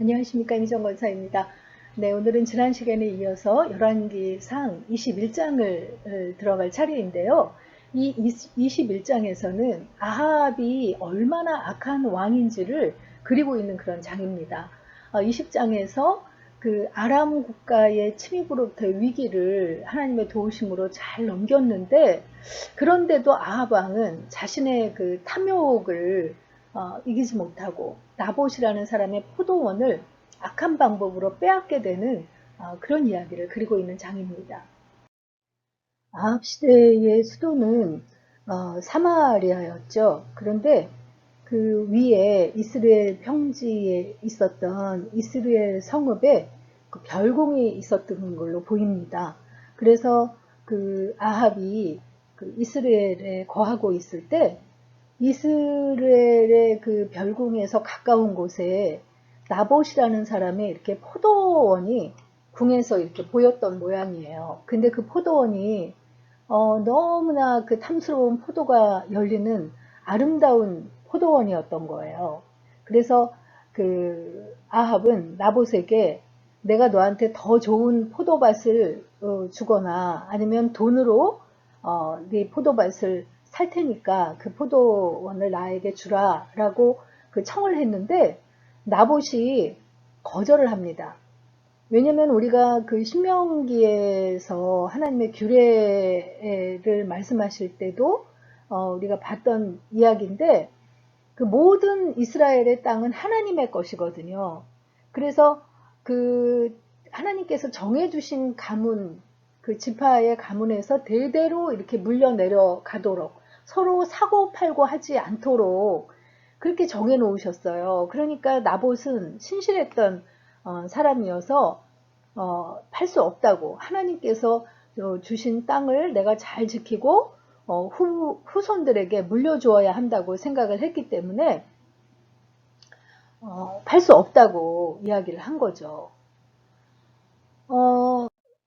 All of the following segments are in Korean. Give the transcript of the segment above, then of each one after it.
안녕하십니까, 이정 권사입니다. 네, 오늘은 지난 시간에 이어서 열왕기상 21장을 들어갈 차례인데요. 이 21장에서는 아합이 얼마나 악한 왕인지를 그리고 있는 그런 장입니다. 20장에서 그 아람 국가의 침입으로부터의 위기를 하나님의 도우심으로 잘 넘겼는데, 그런데도 아합 왕은 자신의 그 탐욕을 이기지 못하고 나봇이라는 사람의 포도원을 악한 방법으로 빼앗게 되는 그런 이야기를 그리고 있는 장입니다. 아합 시대의 수도는 사마리아였죠. 그런데 그 위에 이스라엘 평지에 있었던 이스라엘 성읍에 그 별궁이 있었던 걸로 보입니다. 그래서 그 아합이 그 이스라엘에 거하고 있을 때 이스라엘의 그 별궁에서 가까운 곳에 나봇이라는 사람의 이렇게 포도원이 궁에서 이렇게 보였던 모양이에요. 근데 그 포도원이 너무나 그 탐스러운 포도가 열리는 아름다운 포도원이었던 거예요. 그래서 그 아합은 나봇에게 내가 너한테 더 좋은 포도밭을 주거나 아니면 돈으로 네 포도밭을 살 테니까 그 포도원을 나에게 주라라고 그 청을 했는데 나봇이 거절을 합니다. 왜냐면 우리가 그 신명기에서 하나님의 규례를 말씀하실 때도 우리가 봤던 이야기인데 그 모든 이스라엘의 땅은 하나님의 것이거든요. 그래서 그 하나님께서 정해주신 가문, 그 지파의 가문에서 대대로 이렇게 물려 내려가도록 서로 사고 팔고 하지 않도록 그렇게 정해 놓으셨어요. 그러니까 나봇은 신실했던 사람이어서 팔 수 없다고 하나님께서 주신 땅을 내가 잘 지키고 후손들에게 물려주어야 한다고 생각을 했기 때문에 팔 수 없다고 이야기를 한 거죠.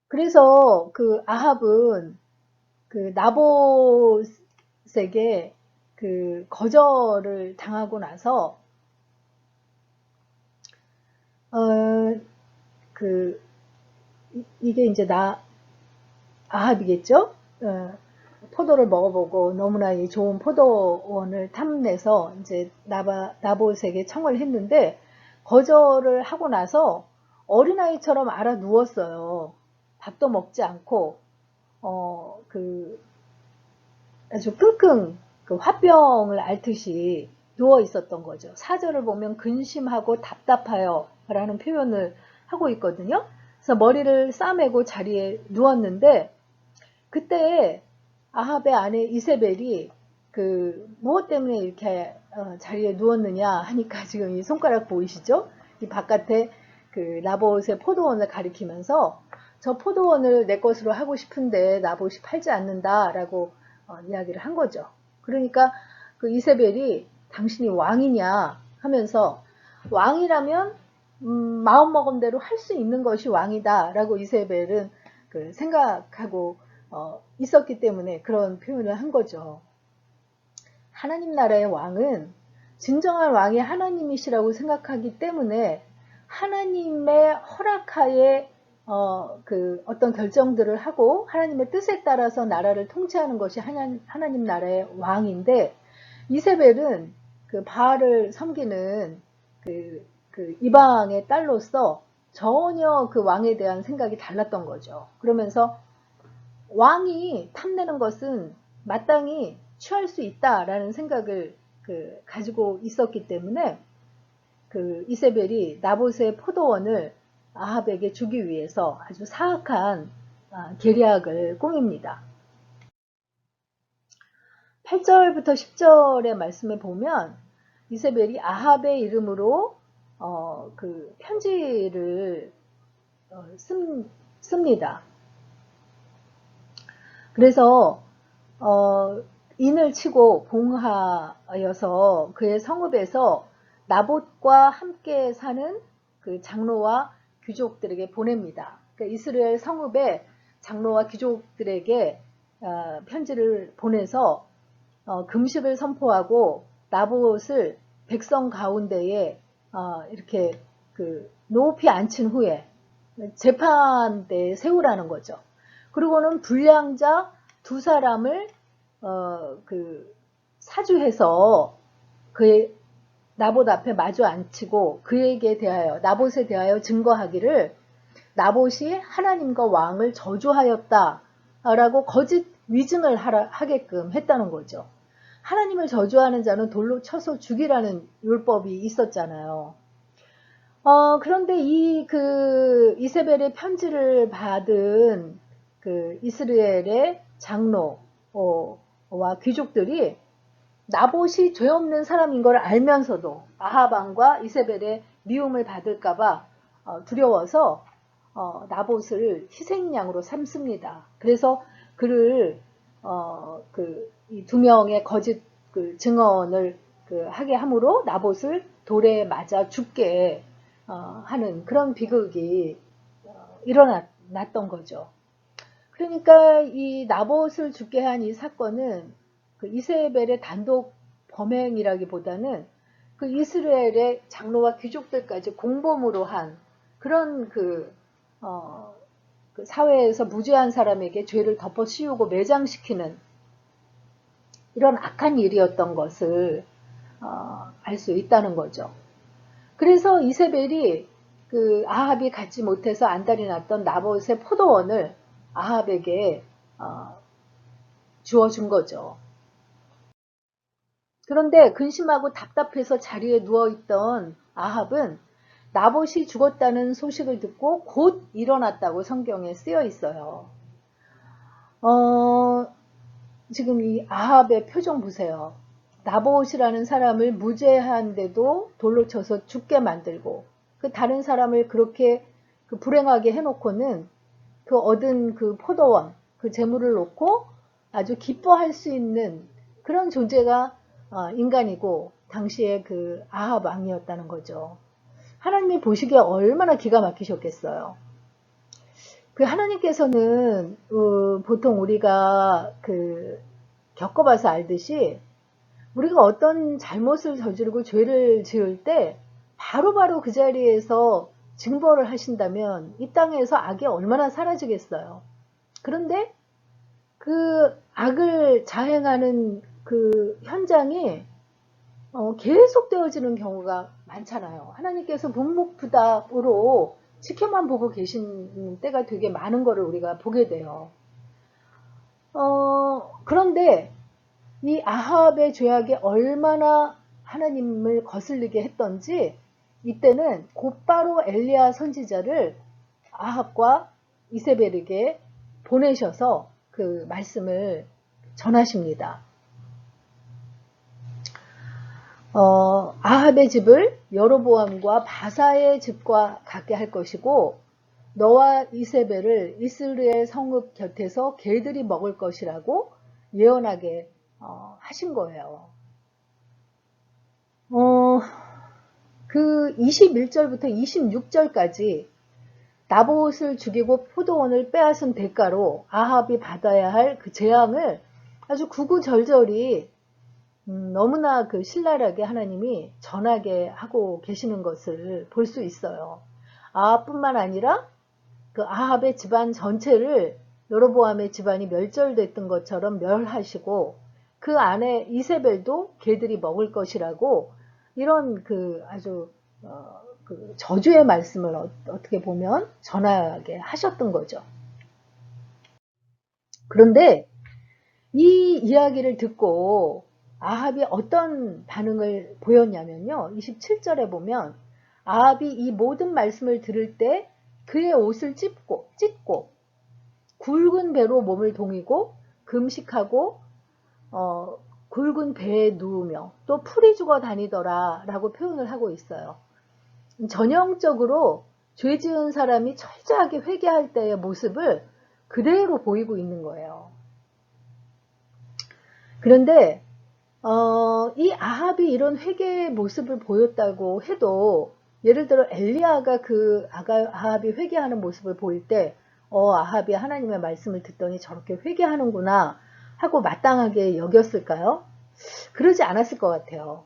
그래서 그 아합은 그 나봇에게 그 거절을 당하고 나서 그 이게 이제 아합이겠죠? 포도를 먹어보고 너무나 이 좋은 포도원을 탐내서 이제 나봇에게 청을 했는데 거절을 하고 나서 어린아이처럼 알아 누웠어요. 밥도 먹지 않고 그 아주 끙끙 그 화병을 앓듯이 누워 있었던 거죠. 사절을 보면 근심하고 답답하여 라는 표현을 하고 있거든요. 그래서 머리를 싸매고 자리에 누웠는데 그때 아합의 아내 이세벨이 그 무엇 때문에 이렇게 자리에 누웠느냐 하니까 지금 이 손가락 보이시죠? 이 바깥에 그 나봇의 포도원을 가리키면서 저 포도원을 내 것으로 하고 싶은데 나봇이 팔지 않는다라고 이야기를 한 거죠. 그러니까 그 이세벨이 당신이 왕이냐 하면서 왕이라면 마음먹은 대로 할 수 있는 것이 왕이다라고 이세벨은 그 생각하고 있었기 때문에 그런 표현을 한 거죠. 하나님 나라의 왕은 진정한 왕이 하나님이시라고 생각하기 때문에 하나님의 허락하에 그 어떤 결정들을 하고 하나님의 뜻에 따라서 나라를 통치하는 것이 하나님 나라의 왕인데 이세벨은 그 바알을 섬기는 그 이방의 딸로서 전혀 그 왕에 대한 생각이 달랐던 거죠. 그러면서 왕이 탐내는 것은 마땅히 취할 수 있다라는 생각을 가지고 있었기 때문에 그 이세벨이 나봇의 포도원을 아합에게 주기 위해서 아주 사악한 계략을 꾸밉니다. 8절부터 10절의 말씀에 보면 이세벨이 아합의 이름으로 그 편지를 씁니다. 그래서 인을 치고 봉하여서 그의 성읍에서 나봇과 함께 사는 그 장로와 귀족들에게 보냅니다. 그러니까 이스라엘 성읍에 장로와 귀족들에게 편지를 보내서 금식을 선포하고 나봇을 백성 가운데에 이렇게 높이 앉힌 후에 재판대에 세우라는 거죠. 그리고는 불량자 두 사람을 사주해서 그의 나봇 앞에 마주 앉히고 그에게 대하여 나봇에 대하여 증거하기를 나봇이 하나님과 왕을 저주하였다 라고 거짓 위증을 하게끔 했다는 거죠. 하나님을 저주하는 자는 돌로 쳐서 죽이라는 율법이 있었잖아요. 그런데 이세벨의 편지를 받은 이스라엘의 장로와 귀족들이 나봇이 죄 없는 사람인 걸 알면서도 아합 왕과 이세벨의 미움을 받을까봐 두려워서 나봇을 희생양으로 삼습니다. 그래서 그를 이 두 명의 거짓 증언을 하게 함으로 나봇을 돌에 맞아 죽게 하는 그런 비극이 일어났던 거죠. 그러니까 이 나봇을 죽게 한 이 사건은 이세벨의 단독 범행이라기보다는 이스라엘의 장로와 귀족들까지 공범으로 한 그런 사회에서 무죄한 사람에게 죄를 덮어 씌우고 매장시키는 이런 악한 일이었던 것을 알 수 있다는 거죠. 그래서 이세벨이 아합이 갖지 못해서 안달이 났던 나봇의 포도원을 아합에게 주어준 거죠. 그런데 근심하고 답답해서 자리에 누워있던 아합은 나봇이 죽었다는 소식을 듣고 곧 일어났다고 성경에 쓰여 있어요. 지금 이 아합의 표정 보세요. 나봇이라는 사람을 무죄한데도 돌로 쳐서 죽게 만들고 다른 사람을 그렇게 불행하게 해놓고는 얻은 포도원, 재물을 놓고 아주 기뻐할 수 있는 그런 존재가 인간이고 당시에 아합 왕이었다는 거죠. 하나님이 보시기에 얼마나 기가 막히셨겠어요. 하나님께서는 보통 우리가 겪어봐서 알듯이 우리가 어떤 잘못을 저지르고 죄를 지을 때 바로바로 그 자리에서 징벌을 하신다면 이 땅에서 악이 얼마나 사라지겠어요. 그런데 악을 자행하는 현장이 계속되어지는 경우가 많잖아요. 하나님께서 묵묵부답으로 지켜만 보고 계신 때가 되게 많은 거를 우리가 보게 돼요. 그런데 이 아합의 죄악이 얼마나 하나님을 거슬리게 했던지 이때는 곧바로 엘리야 선지자를 아합과 이세벨에게 보내셔서 말씀을 전하십니다. 아합의 집을 여로보암과 바사의 집과 같게 할 것이고 너와 이세벨을 이스라엘 성읍 곁에서 개들이 먹을 것이라고 예언하게 하신 거예요. 21절부터 26절까지 나봇을 죽이고 포도원을 빼앗은 대가로 아합이 받아야 할 재앙을 아주 구구절절히 너무나 신랄하게 하나님이 전하게 하고 계시는 것을 볼 수 있어요. 아합뿐만 아니라 아합의 집안 전체를 여로보암의 집안이 멸절됐던 것처럼 멸하시고 그 안에 이세벨도 개들이 먹을 것이라고 이런 아주 저주의 말씀을 어떻게 보면 전하게 하셨던 거죠. 그런데 이 이야기를 듣고 아합이 어떤 반응을 보였냐면요. 27절에 보면 아합이 이 모든 말씀을 들을 때 그의 옷을 찢고 굵은 배로 몸을 동이고 금식하고 굵은 배에 누우며 또 풀이 죽어 다니더라 라고 표현을 하고 있어요. 전형적으로 죄 지은 사람이 철저하게 회개할 때의 모습을 그대로 보이고 있는 거예요. 그런데 이 아합이 이런 회개의 모습을 보였다고 해도 예를 들어 엘리야가 아합이 회개하는 모습을 보일 때 아합이 하나님의 말씀을 듣더니 저렇게 회개하는구나 하고 마땅하게 여겼을까요? 그러지 않았을 것 같아요.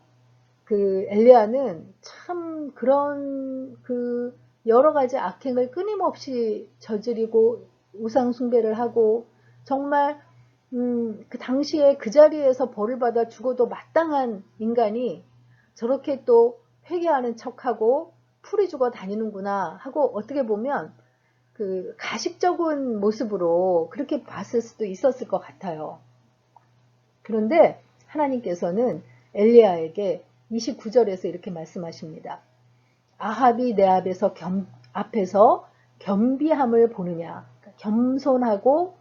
그 엘리야는 참 그런 그 여러 가지 악행을 끊임없이 저지르고 우상 숭배를 하고 정말 그 당시에 그 자리에서 벌을 받아 죽어도 마땅한 인간이 저렇게 또 회개하는 척하고 풀이 죽어 다니는구나 하고 어떻게 보면 그 가식적인 모습으로 그렇게 봤을 수도 있었을 것 같아요. 그런데 하나님께서는 엘리야에게 29절에서 이렇게 말씀하십니다. 아합이 내 앞에서 겸비함을 보느냐, 겸손하고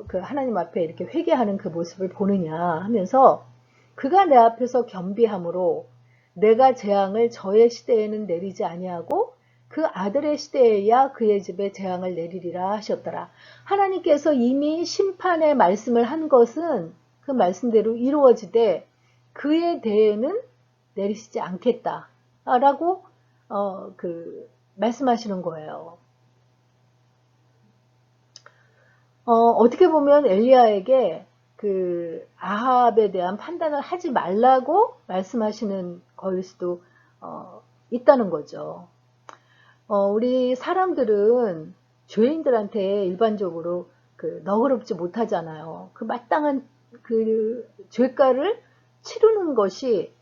그 하나님 앞에 이렇게 회개하는 그 모습을 보느냐 하면서 그가 내 앞에서 겸비함으로 내가 재앙을 저의 시대에는 내리지 아니하고 그 아들의 시대에야 그의 집에 재앙을 내리리라 하셨더라. 하나님께서 이미 심판의 말씀을 한 것은 그 말씀대로 이루어지되 그의 대에는 내리시지 않겠다라고 말씀하시는 거예요. 어떻게 보면 엘리야에게 그 아합에 대한 판단을 하지 말라고 말씀하시는 거일 수도 있다는 거죠. 우리 사람들은 죄인들한테 일반적으로 그 너그럽지 못하잖아요. 그 마땅한 그 죄가를 치르는 것이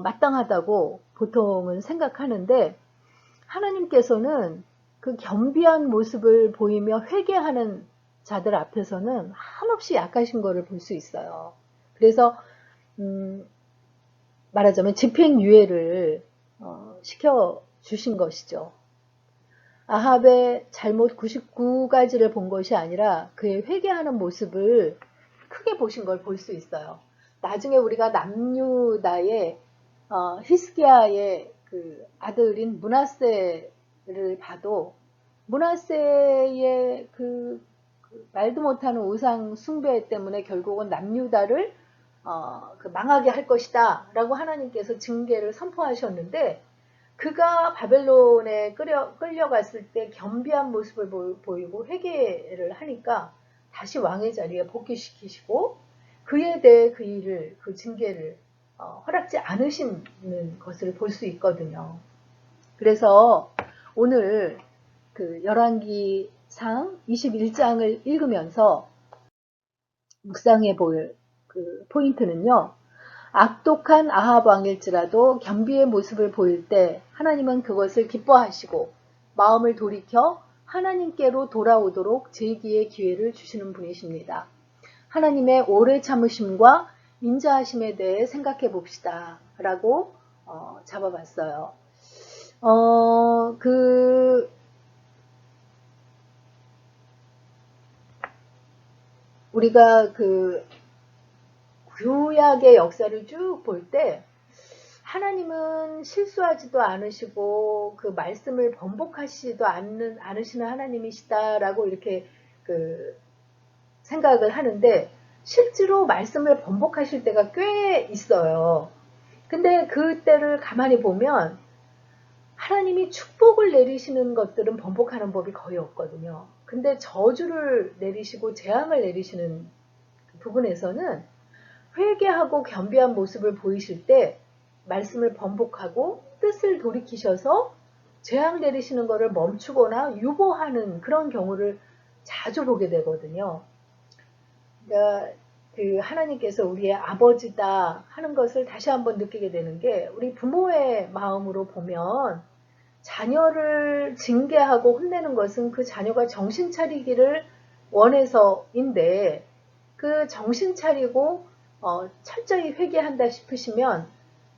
마땅하다고 보통은 생각하는데 하나님께서는 그 겸비한 모습을 보이며 회개하는 자들 앞에서는 한없이 약하신 것을 볼 수 있어요. 그래서 말하자면 집행유예를 시켜주신 것이죠. 아합의 잘못 99가지를 본 것이 아니라 그의 회개하는 모습을 크게 보신 걸 볼 수 있어요. 나중에 우리가 남유다의 히스기야의 그 아들인 므낫세를 봐도 므낫세의 그 말도 못하는 우상 숭배 때문에 결국은 남유다를 망하게 할 것이다 라고 하나님께서 징계를 선포하셨는데 그가 바벨론에 끌려갔을 때 겸비한 모습을 보이고 회개를 하니까 다시 왕의 자리에 복귀시키시고 그에 대해 그 징계를 허락지 않으시는 것을 볼 수 있거든요. 그래서 오늘 그 열왕기상 21장을 읽으면서 묵상해 볼 그 포인트는요. 악독한 아합 왕일지라도 겸비의 모습을 보일 때 하나님은 그것을 기뻐하시고 마음을 돌이켜 하나님께로 돌아오도록 재기의 기회를 주시는 분이십니다. 하나님의 오래 참으심과 인자하심에 대해 생각해 봅시다 라고 잡아봤어요. 우리가 그 구약의 역사를 쭉 볼 때 하나님은 실수하지도 않으시고 그 말씀을 번복하시지도 않으시는 하나님이시다라고 이렇게 그 생각을 하는데 실제로 말씀을 번복하실 때가 꽤 있어요. 근데 그때를 가만히 보면 하나님이 축복을 내리시는 것들은 번복하는 법이 거의 없거든요. 근데 저주를 내리시고 재앙을 내리시는 부분에서는 회개하고 겸비한 모습을 보이실 때 말씀을 번복하고 뜻을 돌이키셔서 재앙 내리시는 것을 멈추거나 유보하는 그런 경우를 자주 보게 되거든요. 그러니까 그 하나님께서 우리의 아버지다 하는 것을 다시 한번 느끼게 되는 게 우리 부모의 마음으로 보면 자녀를 징계하고 혼내는 것은 그 자녀가 정신 차리기를 원해서인데 그 정신 차리고 철저히 회개한다 싶으시면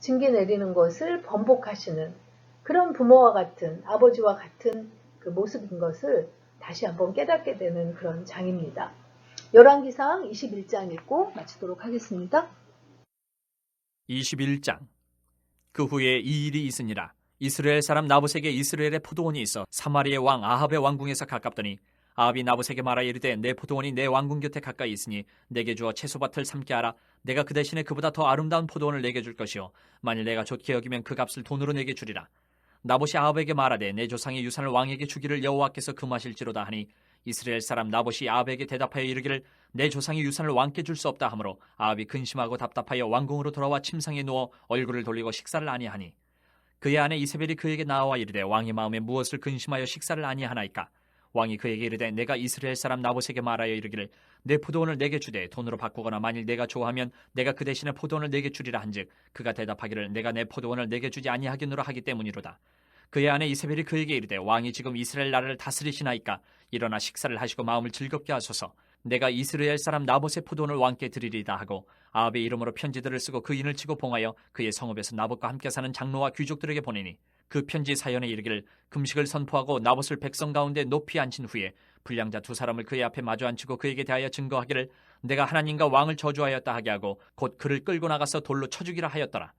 징계 내리는 것을 번복하시는 그런 부모와 같은 아버지와 같은 그 모습인 것을 다시 한번 깨닫게 되는 그런 장입니다. 열왕기상 21장 읽고 마치도록 하겠습니다. 21장. 그 후에 이 일이 있으니라. 이스라엘 사람 나봇에게 이스라엘의 포도원이 있어 사마리아의 왕 아합의 왕궁에서 가깝더니 아합이 나봇에게 말하여 이르되 내 포도원이 내 왕궁 곁에 가까이 있으니 내게 주어 채소밭을 삼게 하라. 내가 그 대신에 그보다 더 아름다운 포도원을 내게 줄 것이요 만일 내가 좋게 여기면 그 값을 돈으로 내게 주리라. 나봇이 아합에게 말하되 내 조상의 유산을 왕에게 주기를 여호와께서 금하실지로다 하니 이스라엘 사람 나봇이 아합에게 대답하여 이르기를 내 조상이 유산을 왕께 줄 수 없다 하므로 아합이 근심하고 답답하여 왕궁으로 돌아와 침상에 누워 얼굴을 돌리고 식사를 아니하니 그의 아내 이세벨이 그에게 나와 이르되 왕의 마음에 무엇을 근심하여 식사를 아니하나이까. 왕이 그에게 이르되 내가 이스라엘 사람 나봇에게 말하여 이르기를 내 포도원을 내게 주되 돈으로 바꾸거나 만일 내가 좋아하면 내가 그 대신에 포도원을 내게 주리라 한즉 그가 대답하기를 내가 내 포도원을 내게 주지 아니하겠노라 하기 때문이로다. 그의 아내 이세벨이 그에게 이르되 왕이 지금 이스라엘 나라를 다스리시나이까. 일어나 식사를 하시고 마음을 즐겁게 하소서. 내가 이스라엘 사람 나봇의 포도원을 왕께 드리리다 하고 아합의 이름으로 편지들을 쓰고 그 인을 치고 봉하여 그의 성읍에서 나봇과 함께 사는 장로와 귀족들에게 보내니 그 편지 사연에 이르기를 금식을 선포하고 나봇을 백성 가운데 높이 앉힌 후에 불량자 두 사람을 그의 앞에 마주 앉히고 그에게 대하여 증거하기를 내가 하나님과 왕을 저주하였다 하게 하고 곧 그를 끌고 나가서 돌로 쳐 죽이라 하였더라.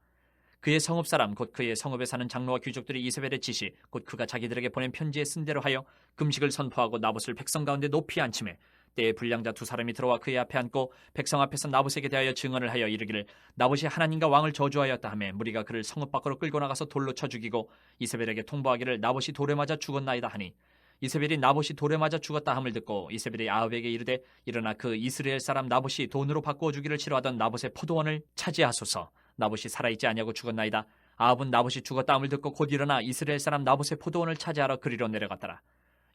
그의 성읍 사람 곧 그의 성읍에 사는 장로와 귀족들이 이세벨의 지시 곧 그가 자기들에게 보낸 편지에 쓴 대로 하여 금식을 선포하고 나봇을 백성 가운데 높이 앉히매 때에 불량자 두 사람이 들어와 그의 앞에 앉고 백성 앞에서 나봇에게 대하여 증언을 하여 이르기를 나봇이 하나님과 왕을 저주하였다 하매 무리가 그를 성읍 밖으로 끌고 나가서 돌로 쳐 죽이고 이세벨에게 통보하기를 나봇이 돌에 맞아 죽었나이다 하니 이세벨이 나봇이 돌에 맞아 죽었다 함을 듣고 이세벨이 아합에게 이르되 일어나 그 이스라엘 사람 나봇이 돈으로 바꾸어 주기를 싫어하던 나봇의 포도원을 차지하소서. 나봇이 살아있지 아니하고 죽었나이다. 아합은 나봇이 죽었다 함을 듣고 곧 일어나 이스라엘 사람 나봇의 포도원을 차지하러 그리로 내려갔더라.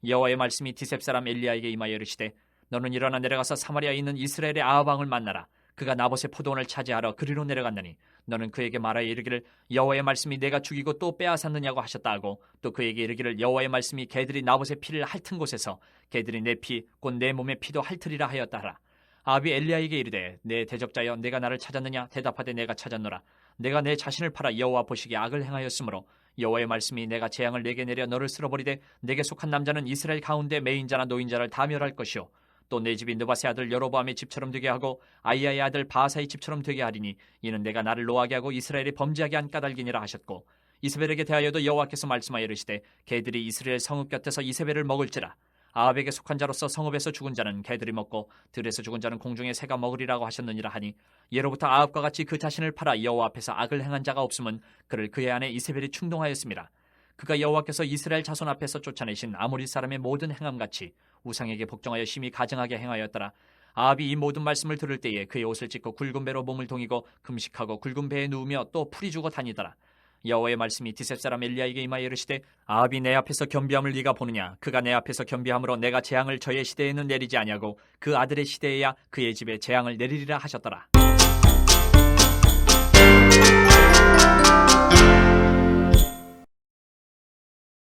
여호와의 말씀이 디셉 사람 엘리야에게 임하여 이르시되 너는 일어나 내려가서 사마리아에 있는 이스라엘의 아합 왕을 만나라. 그가 나봇의 포도원을 차지하러 그리로 내려갔느니 너는 그에게 말하여 이르기를 여호와의 말씀이 내가 죽이고 또 빼앗았느냐고 하셨다 하고 또 그에게 이르기를 여호와의 말씀이 개들이 나봇의 피를 핥은 곳에서 개들이 내 피 곧 내 몸의 피도 핥으리라 하였다 하라. 아합이 엘리야에게 이르되 내 대적자여 내가 나를 찾았느냐. 대답하되 내가 찾았노라. 내가 내 자신을 팔아 여호와 보시기에 악을 행하였으므로 여호와의 말씀이 내가 재앙을 내게 내려 너를 쓸어버리되 내게 속한 남자는 이스라엘 가운데 매인자나 노인자를 다 멸할 것이요 또 내 집이 느바세 아들 여로보암의 집처럼 되게 하고 아이야의 아들 바하사의 집처럼 되게 하리니 이는 내가 나를 노하게 하고 이스라엘이 범죄하게 한 까닭이니라 하셨고 이세벨에게 대하여도 여호와께서 말씀하여 이르시되 개들이 이스라엘 성읍 곁에서 이세벨을 먹을지라. 아합에게 속한 자로서 성읍에서 죽은 자는 개들이 먹고 들에서 죽은 자는 공중의 새가 먹으리라고 하셨느니라 하니 예로부터 아합과 같이 그 자신을 팔아 여호와 앞에서 악을 행한 자가 없음은 그를 그의 아내 이세벨이 충동하였습니다. 그가 여호와께서 이스라엘 자손 앞에서 쫓아내신 아모리 사람의 모든 행함같이 우상에게 복종하여 심히 가증하게 행하였더라. 아합이 이 모든 말씀을 들을 때에 그의 옷을 찢고 굵은 배로 몸을 동이고 금식하고 굵은 배에 누우며 또 풀이 주고 다니더라. 여호와의 말씀이 디셉 사람 엘리야에게 임하여 이르시되 아합이 내 앞에서 겸비함을 네가 보느냐. 그가 내 앞에서 겸비함으로 내가 재앙을 저의 시대에는 내리지 아니하고 그 아들의 시대에야 그의 집에 재앙을 내리리라 하셨더라.